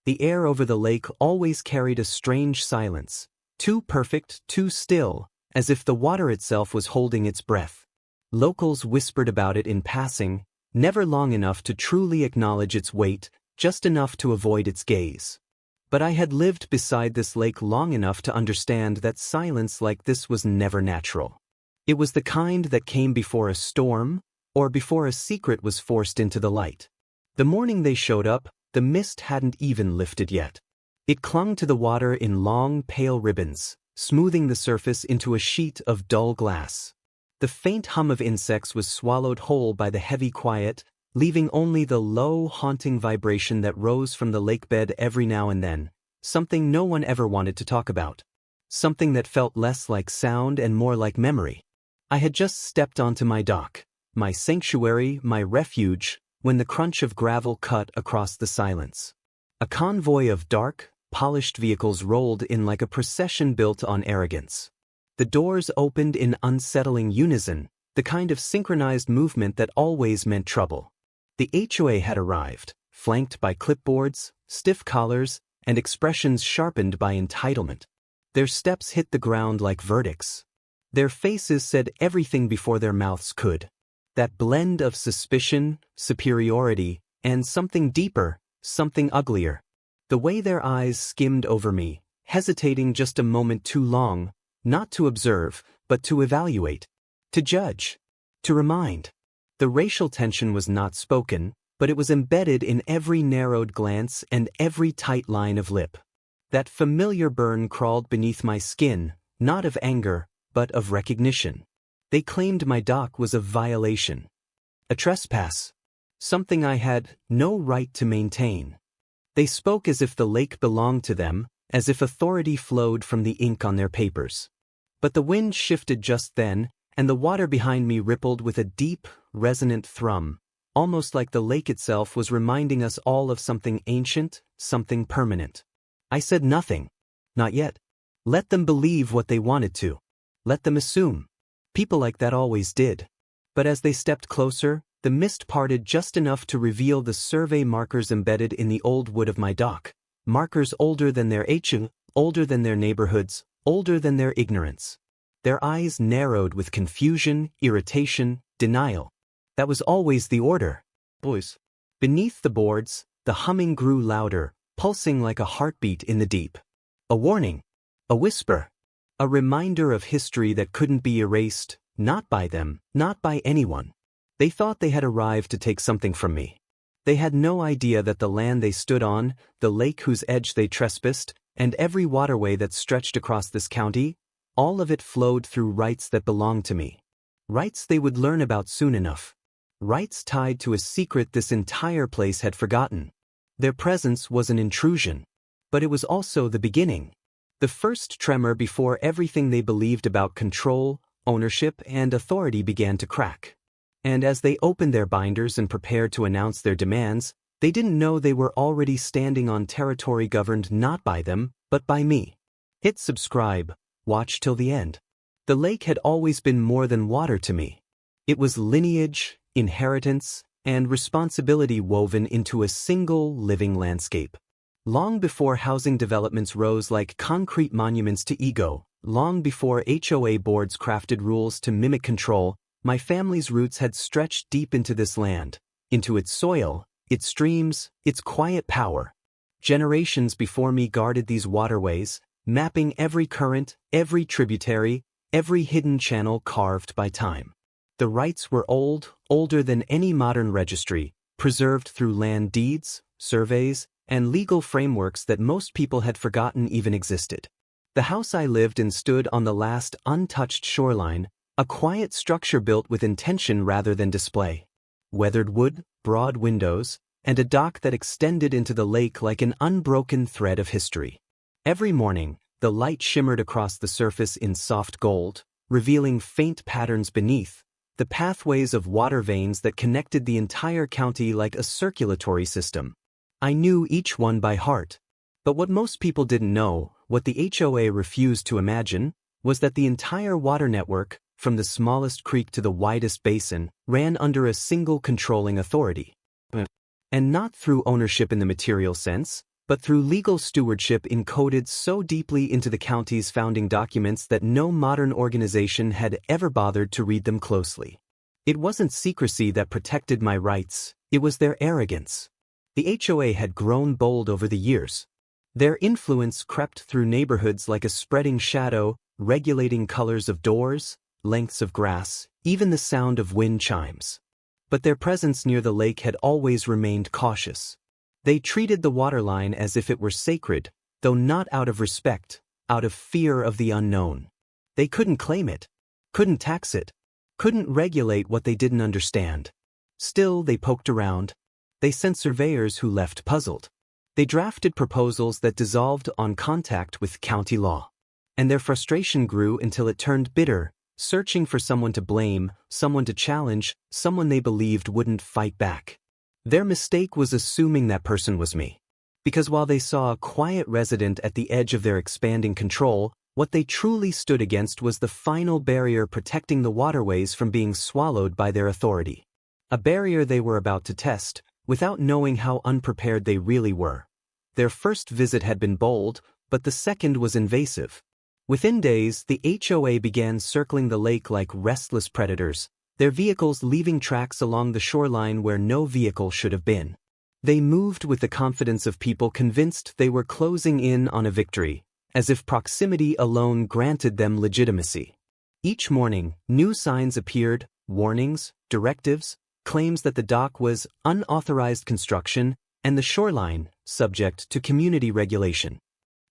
The air over the lake always carried a strange silence, too perfect, too still, as if the water itself was holding its breath. Locals whispered about it in passing, never long enough to truly acknowledge its weight, just enough to avoid its gaze. But I had lived beside this lake long enough to understand that silence like this was never natural. It was the kind that came before a storm, or before a secret was forced into the light. The morning they showed up, the mist hadn't even lifted yet. It clung to the water in long, pale ribbons, smoothing the surface into a sheet of dull glass. The faint hum of insects was swallowed whole by the heavy quiet, leaving only the low, haunting vibration that rose from the lakebed every now and then, something no one ever wanted to talk about. Something that felt less like sound and more like memory. I had just stepped onto my dock, my sanctuary, my refuge, when the crunch of gravel cut across the silence. A convoy of dark, polished vehicles rolled in like a procession built on arrogance. The doors opened in unsettling unison, the kind of synchronized movement that always meant trouble. The HOA had arrived, flanked by clipboards, stiff collars, and expressions sharpened by entitlement. Their steps hit the ground like verdicts. Their faces said everything before their mouths could. That blend of suspicion, superiority, and something deeper, something uglier. The way their eyes skimmed over me, hesitating just a moment too long, not to observe, but to evaluate, to judge, to remind. The racial tension was not spoken, but it was embedded in every narrowed glance and every tight line of lip. That familiar burn crawled beneath my skin, not of anger, but of recognition. They claimed my dock was a violation. A trespass. Something I had no right to maintain. They spoke as if the lake belonged to them, as if authority flowed from the ink on their papers. But the wind shifted just then, and the water behind me rippled with a deep, resonant thrum, almost like the lake itself was reminding us all of something ancient, something permanent. I said nothing. Not yet. Let them believe what they wanted to. Let them assume. People like that always did. But as they stepped closer, the mist parted just enough to reveal the survey markers embedded in the old wood of my dock. Markers older than their HOA, older than their neighborhoods, older than their ignorance. Their eyes narrowed with confusion, irritation, denial. That was always the order. Boys. Beneath the boards, the humming grew louder, pulsing like a heartbeat in the deep. A warning. A whisper. A reminder of history that couldn't be erased, not by them, not by anyone. They thought they had arrived to take something from me. They had no idea that the land they stood on, the lake whose edge they trespassed, and every waterway that stretched across this county, all of it flowed through rights that belonged to me. Rights they would learn about soon enough. Rights tied to a secret this entire place had forgotten. Their presence was an intrusion. But it was also the beginning. The first tremor before everything they believed about control, ownership, and authority began to crack. And as they opened their binders and prepared to announce their demands, they didn't know they were already standing on territory governed not by them, but by me. Hit subscribe, watch till the end. The lake had always been more than water to me. It was lineage, inheritance, and responsibility woven into a single living landscape. Long before housing developments rose like concrete monuments to ego, long before HOA boards crafted rules to mimic control, my family's roots had stretched deep into this land, into its soil, its streams, its quiet power. Generations before me guarded these waterways, mapping every current, every tributary, every hidden channel carved by time. The rights were old, older than any modern registry, preserved through land deeds, surveys, and legal frameworks that most people had forgotten even existed. The house I lived in stood on the last untouched shoreline, a quiet structure built with intention rather than display. Weathered wood, broad windows, and a dock that extended into the lake like an unbroken thread of history. Every morning, the light shimmered across the surface in soft gold, revealing faint patterns beneath, the pathways of water veins that connected the entire county like a circulatory system. I knew each one by heart. But what most people didn't know, what the HOA refused to imagine, was that the entire water network, from the smallest creek to the widest basin, ran under a single controlling authority. And not through ownership in the material sense, but through legal stewardship encoded so deeply into the county's founding documents that no modern organization had ever bothered to read them closely. It wasn't secrecy that protected my rights, it was their arrogance. The HOA had grown bold over the years. Their influence crept through neighborhoods like a spreading shadow, regulating colors of doors, lengths of grass, even the sound of wind chimes. But their presence near the lake had always remained cautious. They treated the waterline as if it were sacred, though not out of respect, out of fear of the unknown. They couldn't claim it, couldn't tax it, couldn't regulate what they didn't understand. Still, they poked around. They sent surveyors who left puzzled. They drafted proposals that dissolved on contact with county law. And their frustration grew until it turned bitter, searching for someone to blame, someone to challenge, someone they believed wouldn't fight back. Their mistake was assuming that person was me. Because while they saw a quiet resident at the edge of their expanding control, what they truly stood against was the final barrier protecting the waterways from being swallowed by their authority. A barrier they were about to test, without knowing how unprepared they really were. Their first visit had been bold, but the second was invasive. Within days, the HOA began circling the lake like restless predators, their vehicles leaving tracks along the shoreline where no vehicle should have been. They moved with the confidence of people convinced they were closing in on a victory, as if proximity alone granted them legitimacy. Each morning, new signs appeared, warnings, directives, claims that the dock was unauthorized construction and the shoreline subject to community regulation.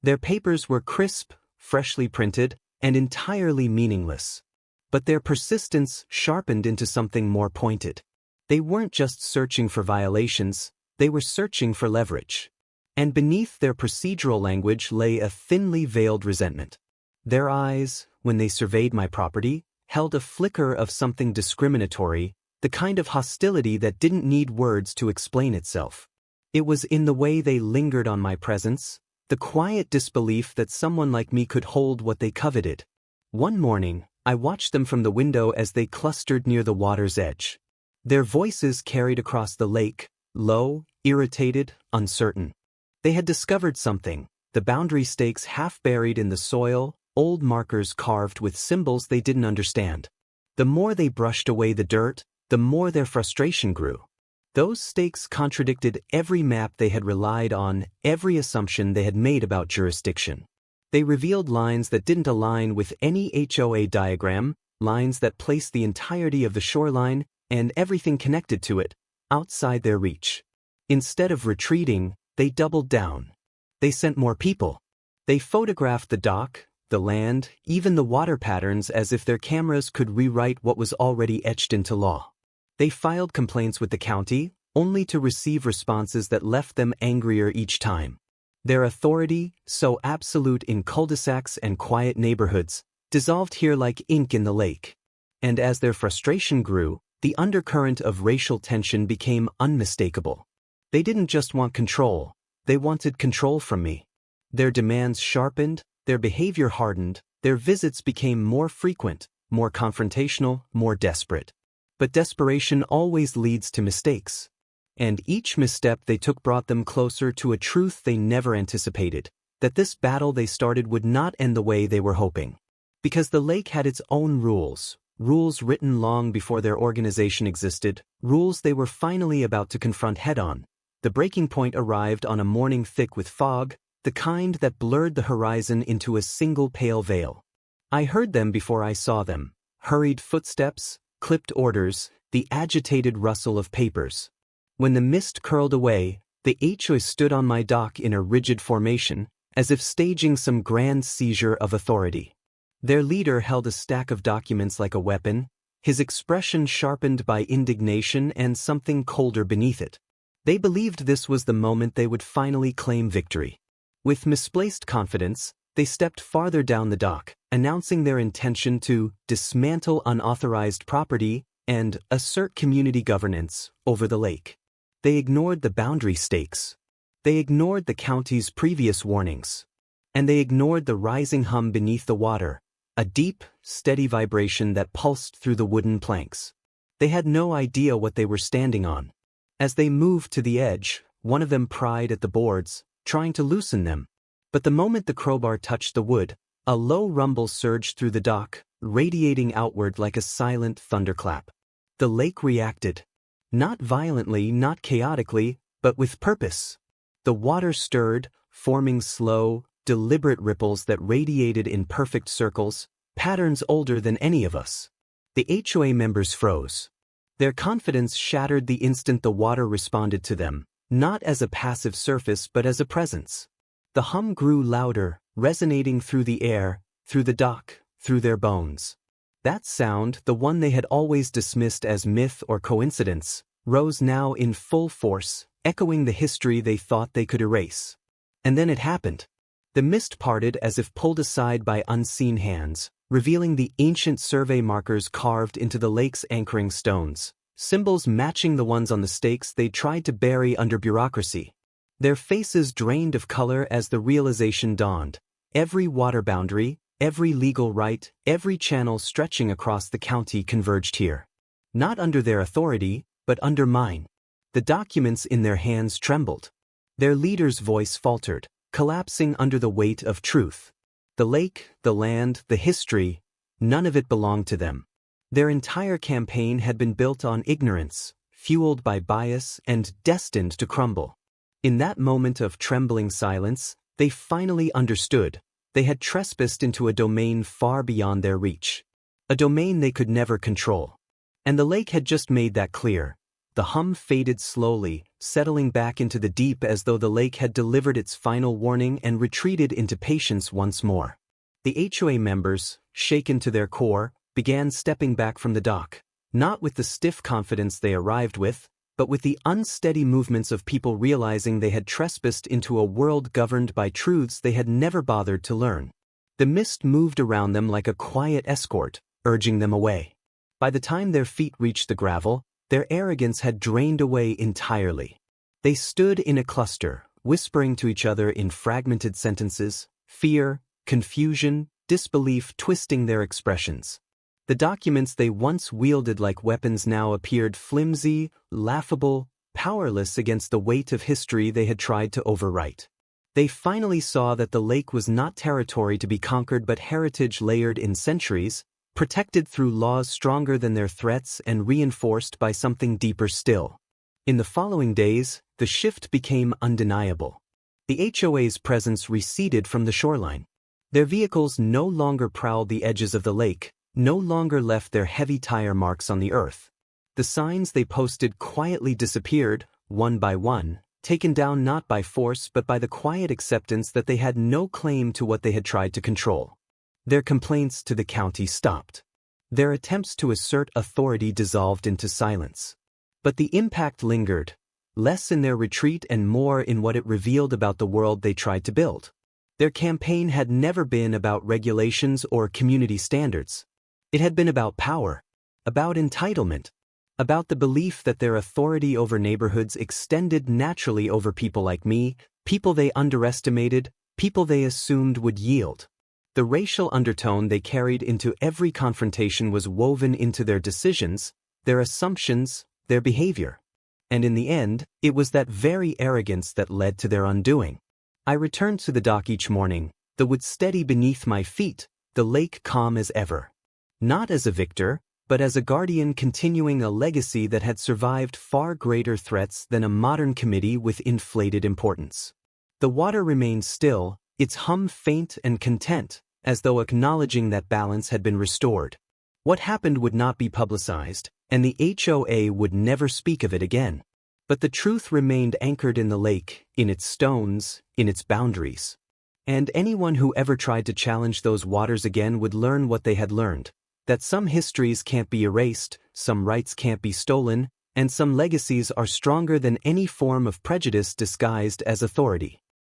Their papers were crisp, freshly printed, and entirely meaningless. But their persistence sharpened into something more pointed. They weren't just searching for violations, they were searching for leverage. And beneath their procedural language lay a thinly veiled resentment. Their eyes, when they surveyed my property, held a flicker of something discriminatory, the kind of hostility that didn't need words to explain itself. It was in the way they lingered on my presence, the quiet disbelief that someone like me could hold what they coveted. One morning, I watched them from the window as they clustered near the water's edge. Their voices carried across the lake, low, irritated, uncertain. They had discovered something, the boundary stakes half buried in the soil, old markers carved with symbols they didn't understand. The more they brushed away the dirt, the more their frustration grew. Those stakes contradicted every map they had relied on, every assumption they had made about jurisdiction. They revealed lines that didn't align with any HOA diagram, lines that placed the entirety of the shoreline, and everything connected to it, outside their reach. Instead of retreating, they doubled down. They sent more people. They photographed the dock, the land, even the water patterns as if their cameras could rewrite what was already etched into law. They filed complaints with the county, only to receive responses that left them angrier each time. Their authority, so absolute in cul-de-sacs and quiet neighborhoods, dissolved here like ink in the lake. And as their frustration grew, the undercurrent of racial tension became unmistakable. They didn't just want control, they wanted control from me. Their demands sharpened, their behavior hardened, their visits became more frequent, more confrontational, more desperate. But desperation always leads to mistakes. And each misstep they took brought them closer to a truth they never anticipated, that this battle they started would not end the way they were hoping. Because the lake had its own rules, rules written long before their organization existed, rules they were finally about to confront head-on. The breaking point arrived on a morning thick with fog, the kind that blurred the horizon into a single pale veil. I heard them before I saw them, hurried footsteps, clipped orders, the agitated rustle of papers. When the mist curled away, the HOA stood on my dock in a rigid formation, as if staging some grand seizure of authority. Their leader held a stack of documents like a weapon, his expression sharpened by indignation and something colder beneath it. They believed this was the moment they would finally claim victory. With misplaced confidence, they stepped farther down the dock, announcing their intention to dismantle unauthorized property and assert community governance over the lake. They ignored the boundary stakes. They ignored the county's previous warnings. And they ignored the rising hum beneath the water, a deep, steady vibration that pulsed through the wooden planks. They had no idea what they were standing on. As they moved to the edge, one of them pried at the boards, trying to loosen them. But the moment the crowbar touched the wood, a low rumble surged through the dock, radiating outward like a silent thunderclap. The lake reacted. Not violently, not chaotically, but with purpose. The water stirred, forming slow, deliberate ripples that radiated in perfect circles, patterns older than any of us. The HOA members froze. Their confidence shattered the instant the water responded to them, not as a passive surface but as a presence. The hum grew louder, resonating through the air, through the dock, through their bones. That sound, the one they had always dismissed as myth or coincidence, rose now in full force, echoing the history they thought they could erase. And then it happened. The mist parted as if pulled aside by unseen hands, revealing the ancient survey markers carved into the lake's anchoring stones, symbols matching the ones on the stakes they tried to bury under bureaucracy. Their faces drained of color as the realization dawned. Every water boundary, every legal right, every channel stretching across the county converged here. Not under their authority, but under mine. The documents in their hands trembled. Their leader's voice faltered, collapsing under the weight of truth. The lake, the land, the history, none of it belonged to them. Their entire campaign had been built on ignorance, fueled by bias, and destined to crumble. In that moment of trembling silence, they finally understood. They had trespassed into a domain far beyond their reach. A domain they could never control. And the lake had just made that clear. The hum faded slowly, settling back into the deep as though the lake had delivered its final warning and retreated into patience once more. The HOA members, shaken to their core, began stepping back from the dock, not with the stiff confidence they arrived with, but with the unsteady movements of people realizing they had trespassed into a world governed by truths they had never bothered to learn. The mist moved around them like a quiet escort, urging them away. By the time their feet reached the gravel, their arrogance had drained away entirely. They stood in a cluster, whispering to each other in fragmented sentences, fear, confusion, disbelief twisting their expressions. The documents they once wielded like weapons now appeared flimsy, laughable, powerless against the weight of history they had tried to overwrite. They finally saw that the lake was not territory to be conquered but heritage layered in centuries, protected through laws stronger than their threats and reinforced by something deeper still. In the following days, the shift became undeniable. The HOA's presence receded from the shoreline. Their vehicles no longer prowled the edges of the lake, no longer left their heavy tire marks on the earth. The signs they posted quietly disappeared, one by one, taken down not by force but by the quiet acceptance that they had no claim to what they had tried to control. Their complaints to the county stopped. Their attempts to assert authority dissolved into silence. But the impact lingered, less in their retreat and more in what it revealed about the world they tried to build. Their campaign had never been about regulations or community standards. It had been about power, about entitlement, about the belief that their authority over neighborhoods extended naturally over people like me, people they underestimated, people they assumed would yield. The racial undertone they carried into every confrontation was woven into their decisions, their assumptions, their behavior. And in the end, it was that very arrogance that led to their undoing. I returned to the dock each morning, the wood steady beneath my feet, the lake calm as ever. Not as a victor, but as a guardian continuing a legacy that had survived far greater threats than a modern committee with inflated importance. The water remained still, its hum faint and content, as though acknowledging that balance had been restored. What happened would not be publicized, and the HOA would never speak of it again. But the truth remained anchored in the lake, in its stones, in its boundaries. And anyone who ever tried to challenge those waters again would learn what they had learned. That some histories can't be erased, some rights can't be stolen, and some legacies are stronger than any form of prejudice disguised as authority.